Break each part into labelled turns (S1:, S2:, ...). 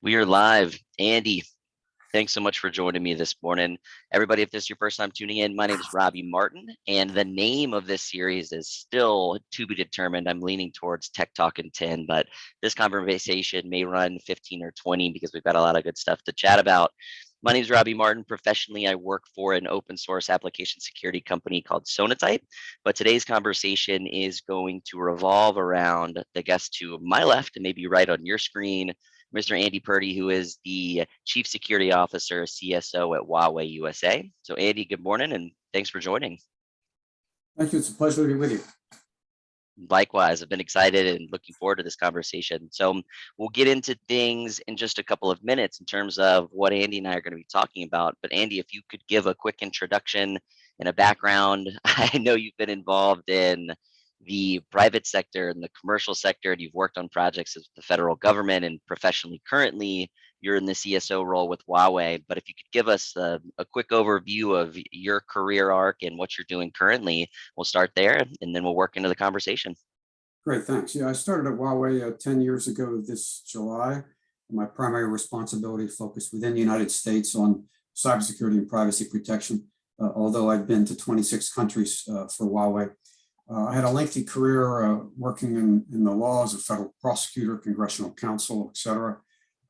S1: We are live. Andy, thanks so much for joining me this morning. Everybody, if this is your first time tuning in, my name is Robbie Martin, and the name of this series is still to be determined. I'm leaning towards Tech Talk in 10, but this conversation may run 15 or 20 because we've got a lot of good stuff to chat about. My name is Robbie Martin. Professionally, I work for an open source application security company called Sonatype. But today's conversation is going to revolve around the guest to my left and maybe right on your screen, Mr. Andy Purdy, who is the Chief Security Officer, CSO at Huawei USA. So, Andy, good morning and thanks for joining.
S2: Thank you. It's a pleasure to be with you.
S1: Likewise, I've been excited and looking forward to this conversation. So, we'll get into things in just a couple of minutes in terms of what Andy and I are going to be talking about. But, Andy, if you could give a quick introduction and a background, I know you've been involved in the private sector and the commercial sector, and you've worked on projects with the federal government, and professionally currently you're in the CSO role with Huawei. But if you could give us a quick overview of your career arc and what you're doing currently, we'll start there and then we'll work into the conversation.
S2: Great, thanks. Yeah, I started at Huawei 10 years ago this July. My primary responsibility focused within the United States on cybersecurity and privacy protection, although I've been to 26 countries for Huawei. I had a lengthy career working in the law as a federal prosecutor, congressional counsel, et cetera.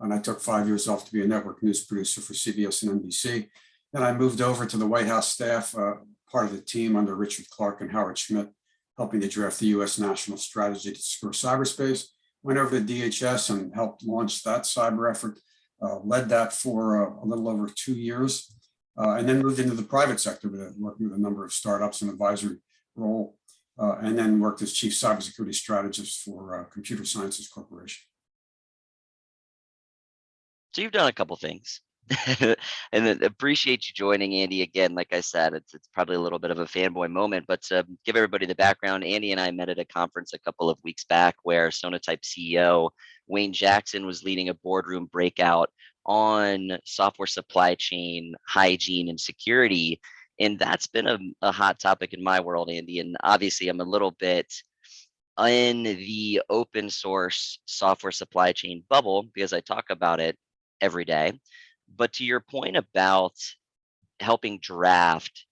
S2: And I took 5 years off to be a network news producer for CBS and NBC. Then I moved over to the White House staff, part of the team under Richard Clark and Howard Schmidt, helping to draft the U.S. national strategy to secure cyberspace. Went over to DHS and helped launch that cyber effort, led that for a little over 2 years, and then moved into the private sector, working with a number of startups and advisory role. And then worked as chief cybersecurity strategist for Computer Sciences Corporation.
S1: So you've done a couple things. And appreciate you joining, Andy. Again, like I said, it's probably a little bit of a fanboy moment, but to give everybody the background, Andy and I met at a conference a couple of weeks back where Sonatype CEO Wayne Jackson was leading a boardroom breakout on software supply chain hygiene and security. And that's been a hot topic in my world, Andy. And obviously, I'm a little bit in the open source software supply chain bubble because I talk about it every day. But to your point about helping draft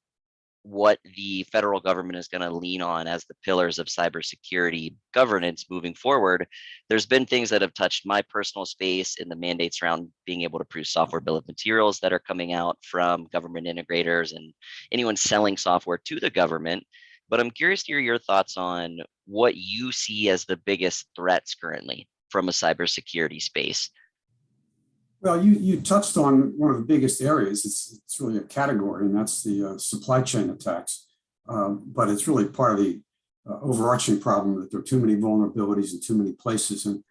S1: what the federal government is going to lean on as the pillars of cybersecurity governance moving forward, there's been things that have touched my personal space in the mandates around being able to produce software bill of materials that are coming out from government integrators and anyone selling software to the government. But I'm curious to hear your thoughts on what you see as the biggest threats currently from a cybersecurity space.
S2: Well, you touched on one of the biggest areas. It's really a category, and that's the supply chain attacks. But it's really part of the overarching problem that there are too many vulnerabilities in too many places, and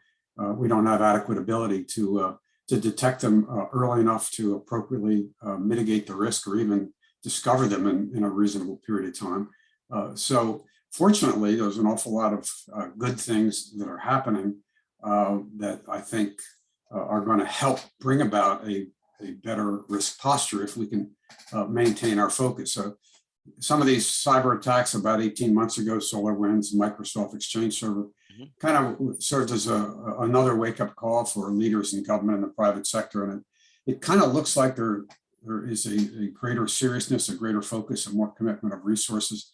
S2: we don't have adequate ability to detect them early enough to appropriately mitigate the risk or even discover them in a reasonable period of time. So fortunately, there's an awful lot of good things that are happening that I think are going to help bring about a better risk posture if we can maintain our focus. So some of these cyber attacks about 18 months ago, SolarWinds, Microsoft Exchange Server, kind of served as another wake-up call for leaders in government and the private sector. And it kind of looks like there is a greater seriousness, a greater focus, a more commitment of resources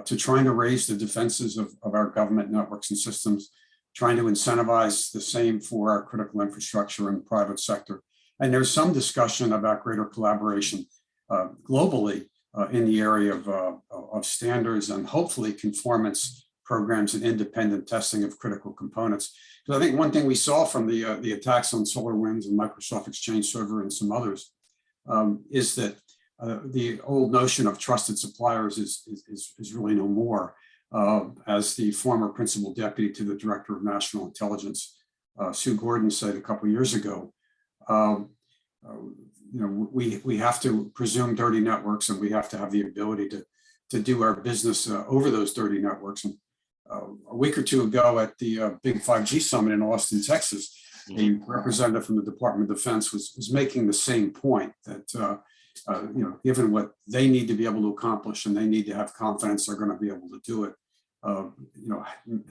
S2: to trying to raise the defenses of our government networks and systems, trying to incentivize the same for our critical infrastructure in the private sector. And there's some discussion about greater collaboration globally in the area of standards and hopefully conformance programs and independent testing of critical components. Because I think one thing we saw from the attacks on SolarWinds and Microsoft Exchange Server and some others is that the old notion of trusted suppliers is really no more. As the former principal deputy to the director of national intelligence, Sue Gordon, said a couple of years ago, we have to presume dirty networks, and we have to have the ability to do our business over those dirty networks. And a week or two ago at the big 5G summit in Austin, Texas, a representative from the Department of Defense was making the same point that given what they need to be able to accomplish, and they need to have confidence they're going to be able to do it,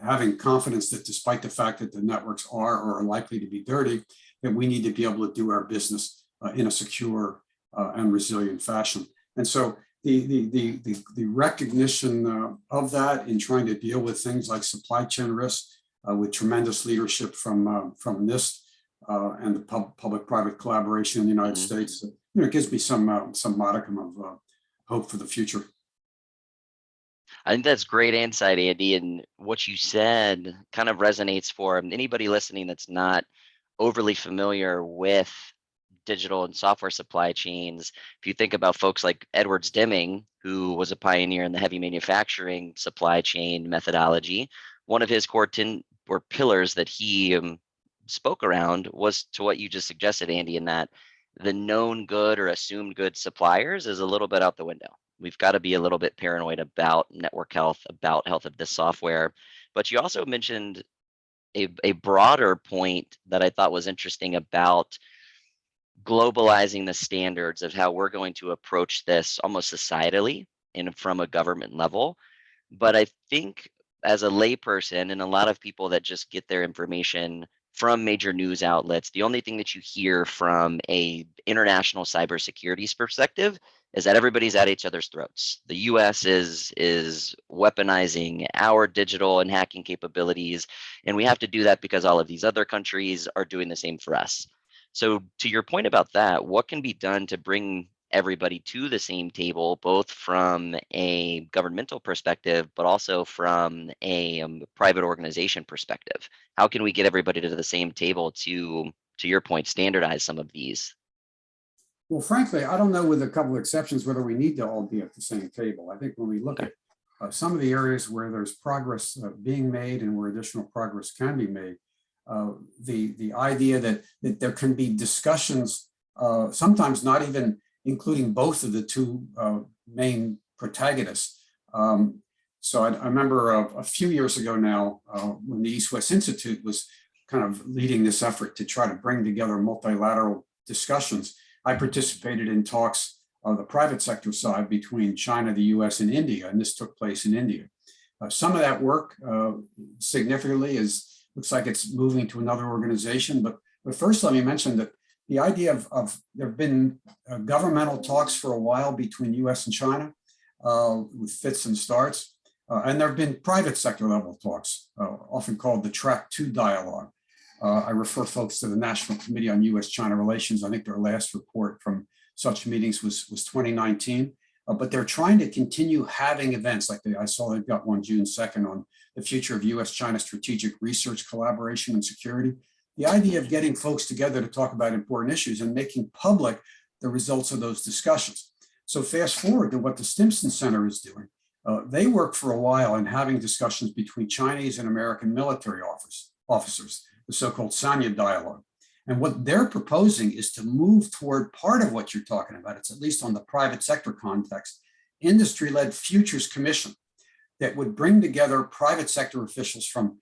S2: having confidence that despite the fact that the networks are or are likely to be dirty, that we need to be able to do our business in a secure and resilient fashion. And so the recognition of that in trying to deal with things like supply chain risks with tremendous leadership from NIST and the public-private collaboration in the United States, gives me some modicum of hope for the future.
S1: I think that's great insight, Andy. And what you said kind of resonates for anybody listening that's not overly familiar with digital and software supply chains. If you think about folks like Edwards Deming, who was a pioneer in the heavy manufacturing supply chain methodology, one of his core pillars that he spoke around was to what you just suggested, Andy, in that the known good or assumed good suppliers is a little bit out the window. We've got to be a little bit paranoid about network health, about health of this software. But you also mentioned a broader point that I thought was interesting about globalizing the standards of how we're going to approach this almost societally and from a government level. But I think as a layperson and a lot of people that just get their information from major news outlets, the only thing that you hear from a international cybersecurity perspective is that everybody's at each other's throats. The US is weaponizing our digital and hacking capabilities, and we have to do that because all of these other countries are doing the same for us. So to your point about that, what can be done to bring everybody to the same table, both from a governmental perspective, but also from a private organization perspective? How can we get everybody to the same table to your point, standardize some of these?
S2: Well, frankly, I don't know, with a couple of exceptions, whether we need to all be at the same table. I think when we look at some of the areas where there's progress being made and where additional progress can be made, the idea that there can be discussions, sometimes not even including both of the two main protagonists. So I remember a few years ago now, when the East-West Institute was kind of leading this effort to try to bring together multilateral discussions, I participated in talks on the private sector side between China, the US, and India, and this took place in India. Some of that work significantly looks like it's moving to another organization, but first let me mention that the idea of there have been governmental talks for a while between US and China with fits and starts, and there have been private sector level talks, often called the Track 2 dialogue. I refer folks to the National Committee on US-China Relations. I think their last report from such meetings was 2019, but they're trying to continue having events like I saw they've got one June 2nd on the future of US-China strategic research collaboration and security. The idea of getting folks together to talk about important issues and making public the results of those discussions. So fast forward to what the Stimson Center is doing. They work for a while in having discussions between Chinese and American military officers, the so-called Sanya dialogue. And what they're proposing is to move toward part of what you're talking about. It's at least on the private sector context, industry-led futures commission that would bring together private sector officials from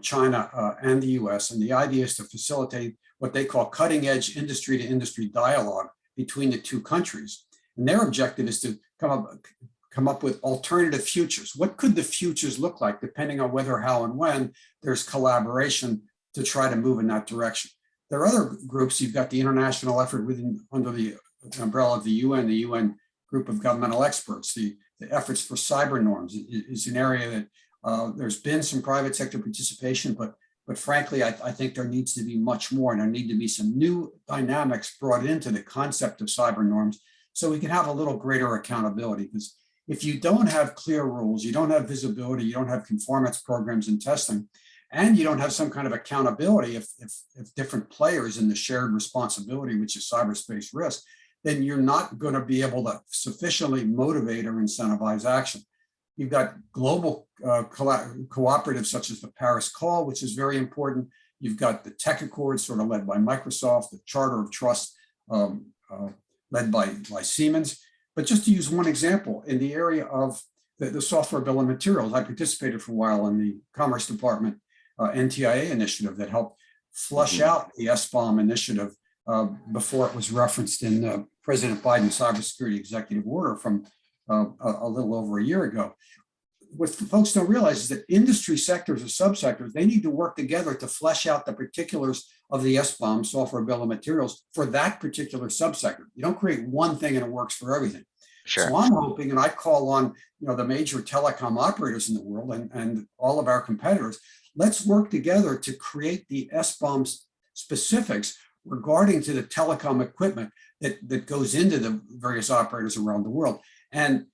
S2: China and the US. And the idea is to facilitate what they call cutting edge industry to industry dialogue between the two countries. And their objective is to come up with alternative futures. What could the futures look like depending on whether, how, and when there's collaboration to try to move in that direction? There are other groups. You've got the international effort under the umbrella of the UN group of governmental experts. The efforts for cyber norms is an area that there's been some private sector participation, but frankly, I think there needs to be much more, and there need to be some new dynamics brought into the concept of cyber norms so we can have a little greater accountability. Because if you don't have clear rules, you don't have visibility, you don't have conformance programs and testing, and you don't have some kind of accountability if different players in the shared responsibility, which is cyberspace risk, then you're not going to be able to sufficiently motivate or incentivize action. You've got global cooperatives such as the Paris Call, which is very important. You've got the Tech Accords, sort of led by Microsoft, the Charter of Trust, led by Siemens. But just to use one example, in the area of the software bill of materials, I participated for a while in the Commerce Department NTIA initiative that helped flush out the SBOM initiative before it was referenced in President Biden's cybersecurity executive order from a little over a year ago. what folks don't realize is that industry sectors or subsectors, they need to work together to flesh out the particulars of the SBOM, software bill of materials, for that particular subsector. You don't create one thing and it works for everything.
S1: Sure.
S2: So I'm hoping, and I call on the major telecom operators in the world and all of our competitors, let's work together to create the SBOM specifics regarding to the telecom equipment that goes into the various operators around the world. And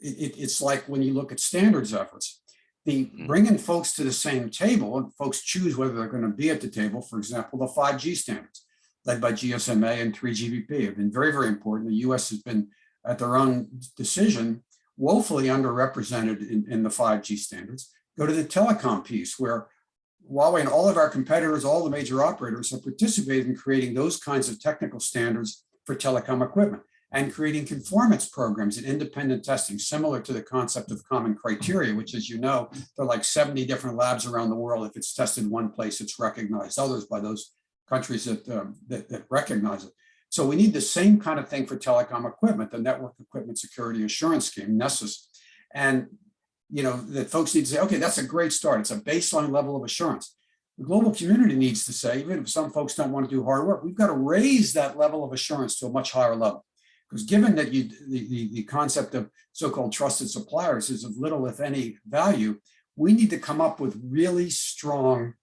S2: it's like when you look at standards efforts, the bringing folks to the same table, and folks choose whether they're going to be at the table. For example, the 5G standards led by GSMA and 3GPP have been very, very important. The US has been, at their own decision, woefully underrepresented in the 5G standards. Go to the telecom piece, where Huawei and all of our competitors, all the major operators, have participated in creating those kinds of technical standards for telecom equipment and creating conformance programs and independent testing, similar to the concept of common criteria, which, as you know, there are like 70 different labs around the world. If it's tested one place, it's recognized others by those countries that recognize it. So we need the same kind of thing for telecom equipment, the Network Equipment Security Assurance Scheme, NESAS. And that folks need to say, okay, that's a great start. It's a baseline level of assurance. The global community needs to say, even if some folks don't want to do hard work, we've got to raise that level of assurance to a much higher level. Because given that the concept of so-called trusted suppliers is of little, if any, value, we need to come up with really strong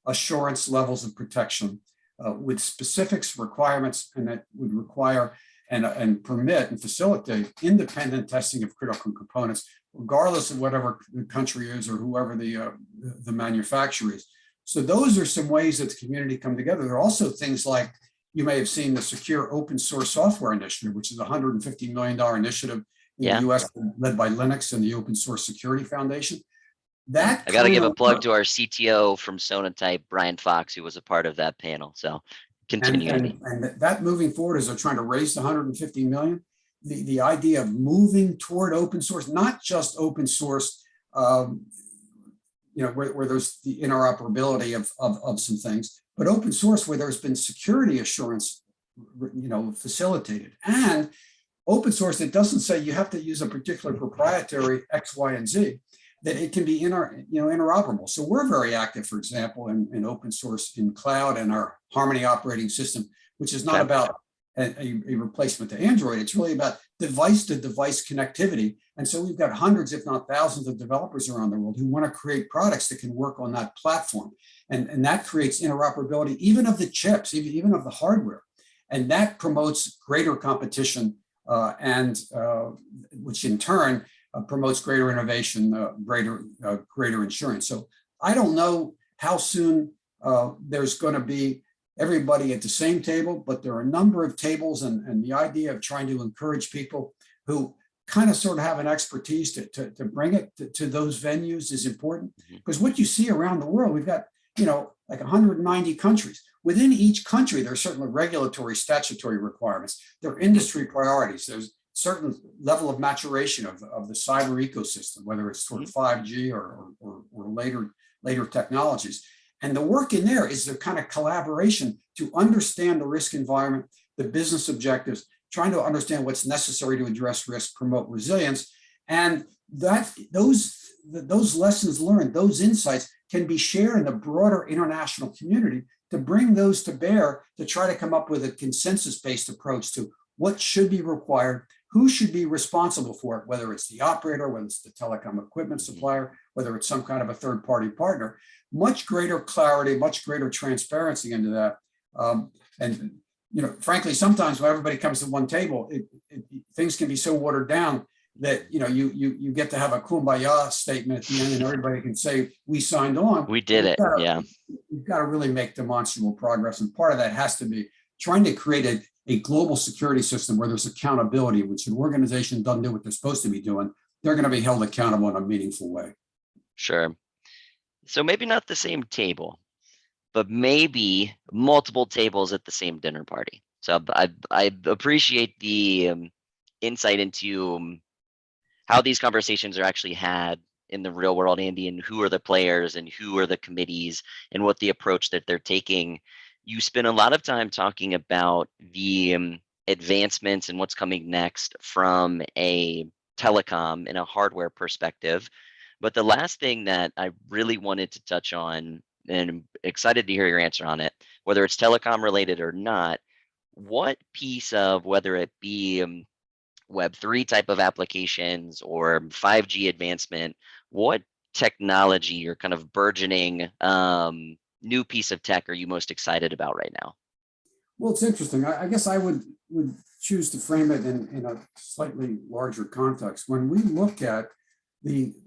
S2: assurance levels of protection with specifics, requirements, and that would require and permit and facilitate independent testing of critical components, regardless of whatever the country is or whoever the manufacturer is. So those are some ways that the community come together. There are also things like, you may have seen the Secure Open Source Software Initiative, which is a $150 million initiative in the US led by Linux and the Open Source Security Foundation.
S1: I got to give a plug to our CTO from Sonatype, Brian Fox, who was a part of that panel. So continue.
S2: And that moving forward, as they're trying to raise the 150 million, the idea of moving toward open source, not just open source, where there's the interoperability of some things, but open source where there's been security assurance, facilitated, and open source that doesn't say you have to use a particular proprietary X, Y, and Z, that it can be interoperable. So we're very active, for example, in open source in cloud and our Harmony operating system, which is not about a replacement to Android. It's really about device-to-device connectivity. And so we've got hundreds, if not thousands, of developers around the world who want to create products that can work on that platform. And that creates interoperability, even of the chips, even of the hardware. And that promotes greater competition, which in turn promotes greater innovation, greater insurance. So I don't know how soon there's going to be everybody at the same table, but there are a number of tables, and the idea of trying to encourage people who kind of sort of have an expertise to bring it to those venues is important. Because what you see around the world, we've got, like 190 countries. Within each country, there are certain regulatory, statutory requirements. There are industry priorities. There's certain level of maturation of the cyber ecosystem, whether it's sort of 5G or later technologies. And the work in there is the kind of collaboration to understand the risk environment, the business objectives, trying to understand what's necessary to address risk, promote resilience. And those lessons learned, those insights can be shared in the broader international community to bring those to bear to try to come up with a consensus-based approach to what should be required, who should be responsible for it, whether it's the operator, whether it's the telecom equipment supplier, whether it's some kind of a third-party partner. Much greater clarity, much greater transparency into that. And frankly, sometimes when everybody comes to one table, things can be so watered down that you get to have a kumbaya statement at the end, and everybody can say, "We signed on.
S1: We did it."
S2: We've got to really make demonstrable progress, and part of that has to be trying to create a global security system where there's accountability, which an organization doesn't do what they're supposed to be doing, they're going to be held accountable in a meaningful way.
S1: Sure. So maybe not the same table, but maybe multiple tables at the same dinner party. So I appreciate the insight into how these conversations are actually had in the real world, Andy, and who are the players and who are the committees and what the approach that they're taking. You spend a lot of time talking about the advancements and what's coming next from a telecom in a hardware perspective. But the last thing that I really wanted to touch on, and I'm excited to hear your answer on it, whether it's telecom related or not, what piece of, whether it be Web3 type of applications or 5G advancement, what technology or kind of burgeoning new piece of tech are you most excited about right now?
S2: Well, it's interesting. I guess I would choose to frame it in a slightly larger context. When we look at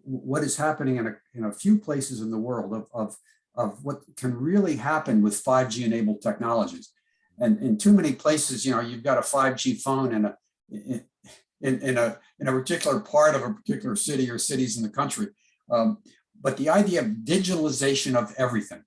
S2: what is happening in a few places in the world of what can really happen with 5G enabled technologies, and in too many places, you've got a 5G phone in a particular part of a particular city or cities in the country. But the idea of digitalization of everything,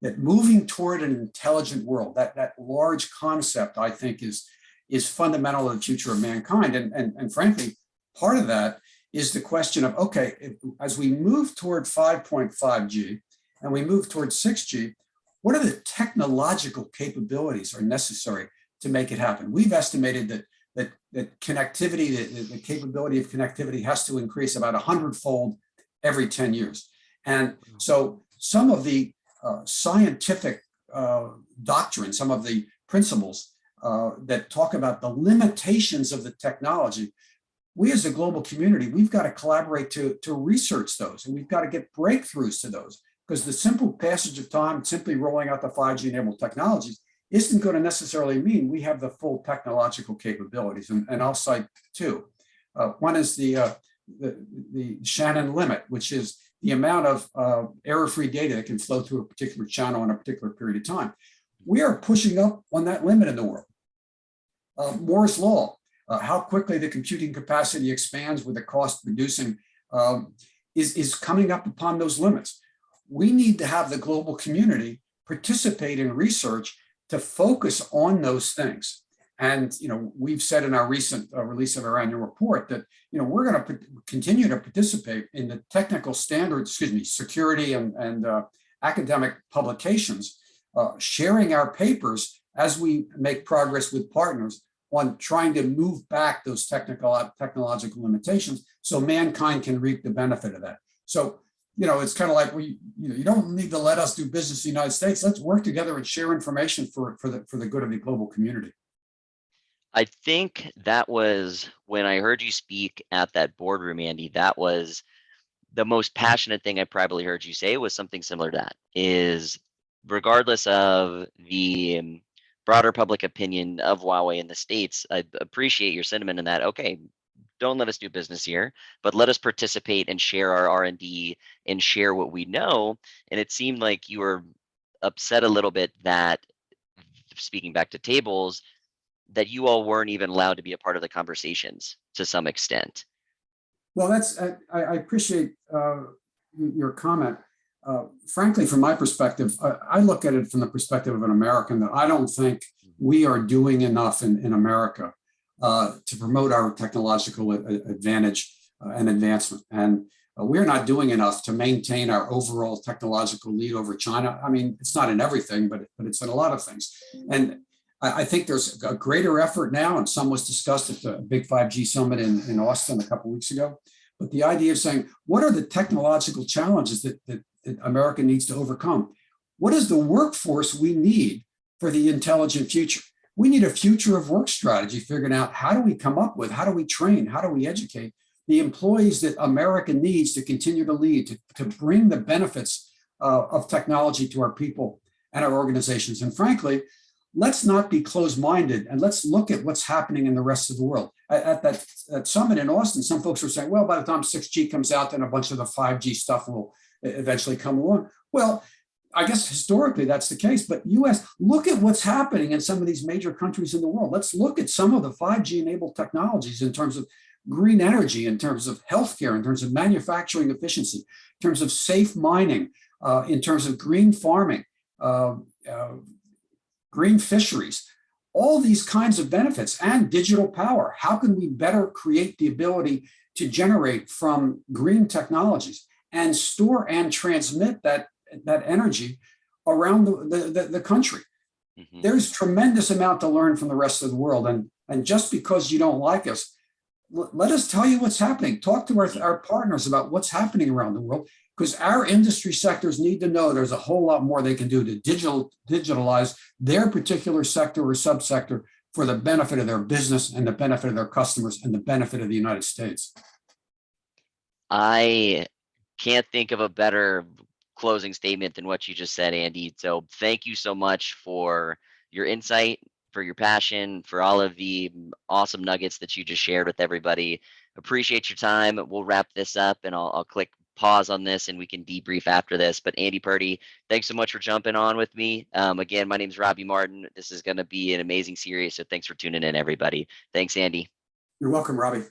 S2: that moving toward an intelligent world, that large concept, I think, is fundamental to the future of mankind. And frankly, part of that is the question of, okay, as we move toward 5.5G and we move toward 6G, what are the technological capabilities are necessary to make it happen? We've estimated that connectivity, the capability of connectivity has to increase about 100-fold every 10 years. And so some of the scientific doctrine, some of the principles that talk about the limitations of the technology, we as a global community, we've got to collaborate to research those, and we've got to get breakthroughs to those, because the simple passage of time, simply rolling out the 5G enabled technologies, isn't going to necessarily mean we have the full technological capabilities. And I'll cite two. One is the Shannon limit, which is the amount of error-free data that can flow through a particular channel in a particular period of time. We are pushing up on that limit in the world. Moore's law, how quickly the computing capacity expands with the cost reducing, is coming up upon those limits. We need to have the global community participate in research to focus on those things. And we've said in our recent release of our annual report that we're going to continue to participate in the technical standards, security and academic publications, sharing our papers as we make progress with partners on trying to move back those technological limitations so mankind can reap the benefit of that. So it's kind of like you don't need to let us do business in the United States. Let's work together and share information for the good of the global community.
S1: I think that was when I heard you speak at that boardroom, Andy, that was the most passionate thing I probably heard you say, was something similar to that, is regardless of the broader public opinion of Huawei in the States, I appreciate your sentiment in that, okay, don't let us do business here, but let us participate and share our R&D and share what we know. And it seemed like you were upset a little bit that, speaking back to tables, that you all weren't even allowed to be a part of the conversations to some extent.
S2: Well, I appreciate your comment. Frankly, from my perspective, I look at it from the perspective of an American, that I don't think we are doing enough in America to promote our technological advantage and advancement. And we're not doing enough to maintain our overall technological lead over China. I mean, it's not in everything, but it's in a lot of things. And I think there's a greater effort now, and some was discussed at the big 5G summit in Austin a couple of weeks ago. But the idea of saying, what are the technological challenges that America needs to overcome? What is the workforce we need for the intelligent future? We need a future of work strategy, figuring out how do we come up with, how do we train, how do we educate the employees that America needs to continue to lead, to bring the benefits of technology to our people and our organizations. And frankly, let's not be closed-minded, and let's look at what's happening in the rest of the world. At that summit in Austin, some folks were saying, well, by the time 6G comes out, then a bunch of the 5G stuff will eventually come along. Well, I guess historically that's the case, but US, look at what's happening in some of these major countries in the world. Let's look at some of the 5G enabled technologies in terms of green energy, in terms of healthcare, in terms of manufacturing efficiency, in terms of safe mining, in terms of green farming, green fisheries, all these kinds of benefits, and digital power. How can we better create the ability to generate from green technologies and store and transmit that energy around the country? Mm-hmm. There's tremendous amount to learn from the rest of the world. And just because you don't like us, let us tell you what's happening. Talk to our partners about what's happening around the world, because our industry sectors need to know there's a whole lot more they can do to digitalize their particular sector or subsector for the benefit of their business and the benefit of their customers and the benefit of the United States.
S1: I can't think of a better closing statement than what you just said, Andy. So thank you so much for your insight, for your passion, for all of the awesome nuggets that you just shared with everybody. Appreciate your time. We'll wrap this up and I'll click pause on this and we can debrief after this. But Andy Purdy, thanks so much for jumping on with me. Again, my name is Robbie Martin. This is going to be an amazing series. So thanks for tuning in, everybody. Thanks, Andy.
S2: You're welcome, Robbie.